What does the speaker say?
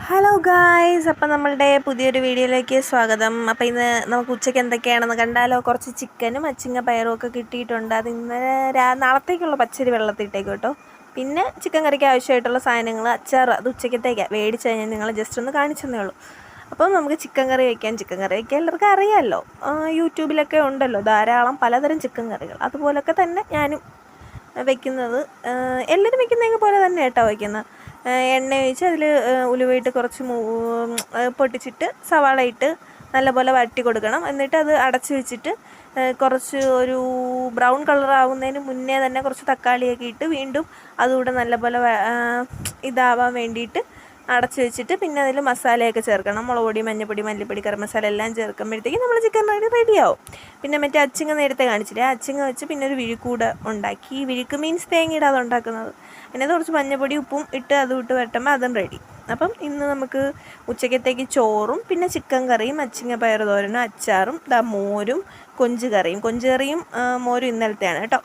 Hello guys, അപ്പം നമ്മളുടെ പുതിയൊരു വീഡിയോയിലേക്ക് സ്വാഗതം. അപ്പോൾ ഇന്ന് നമുക്ക് ഉച്ചയ്ക്ക് എന്തൊക്കെയാണെന്ന് കണ്ടാലോ. കുറച്ച് ചിക്കനും അച്ചിങ്ങ പയറും ഒക്കെ കിട്ടിയിട്ടുണ്ട്. അത് ഇന്ന് നാളത്തേക്കുള്ള പച്ചരി വെള്ളത്തിട്ടേക്കും കേട്ടോ. പിന്നെ ചിക്കൻ കറിക്ക് ആവശ്യമായിട്ടുള്ള സാധനങ്ങൾ, അച്ചാർ, അത് ഉച്ചയ്ക്കത്തേക്കാണ് മേടിച്ച് കഴിഞ്ഞാൽ നിങ്ങൾ ജസ്റ്റ് ഒന്ന് കാണിച്ചെന്നേ ഉള്ളൂ. അപ്പം നമുക്ക് ചിക്കൻ കറി വയ്ക്കാൻ എല്ലാവർക്കും അറിയാമല്ലോ. യൂട്യൂബിലൊക്കെ ഉണ്ടല്ലോ ധാരാളം പലതരം ചിക്കൻ കറികൾ. അതുപോലൊക്കെ തന്നെ ഞാനും വയ്ക്കുന്നത് എല്ലാവരും വയ്ക്കുന്നതിനെ പോലെ തന്നെ കേട്ടോ വയ്ക്കുന്നത്. എണ്ണ ഒഴിച്ച് അതിൽ ഉലുവയിട്ട് കുറച്ച് പൊട്ടിച്ചിട്ട് സവാള ഇട്ട് നല്ലപോലെ വഴറ്റി കൊടുക്കണം. എന്നിട്ട് അത് അടച്ച് വെച്ചിട്ട് കുറച്ച് ഒരു ബ്രൗൺ കളറാവുന്നതിന് മുന്നേ തന്നെ കുറച്ച് തക്കാളിയൊക്കെ ഇട്ട് വീണ്ടും അതുകൂടെ നല്ലപോലെ ഇതാവാൻ വേണ്ടിയിട്ട് അടച്ച് വെച്ചിട്ട് പിന്നെ അതിൽ മസാലയൊക്കെ ചേർക്കണം. മുളക് പൊടി, മഞ്ഞൾപ്പൊടി, മല്ലിപ്പൊടി, കറി മസാല എല്ലാം ചേർക്കുമ്പോഴത്തേക്കും നമ്മൾ ചിക്കൻ റെഡിയാവും. പിന്നെ മറ്റേ അച്ചിങ്ങ നേരത്തെ കാണിച്ചില്ലേ, ആ അച്ചിങ്ങ വെച്ച് പിന്നെ ഒരു വിഴുക്കൂടെ ഉണ്ടാക്കി. വിഴുക്ക് മീൻസ് തേങ്ങ ഇടാതെ ഉണ്ടാക്കുന്നത്. പിന്നെ അത് കുറച്ച് മഞ്ഞൾപ്പൊടി ഉപ്പും ഇട്ട് അതും ഇട്ട് വരട്ടുമ്പോൾ അതും റെഡി. അപ്പം ഇന്ന് നമുക്ക് ഉച്ചക്കത്തേക്ക് ചോറും പിന്നെ ചിക്കൻ കറിയും അച്ചിങ്ങ പയർ തോരനും അച്ചാറും മോരും കൊഞ്ച് കറിയും മോരും ഇന്നലത്തെയാണ് കേട്ടോ.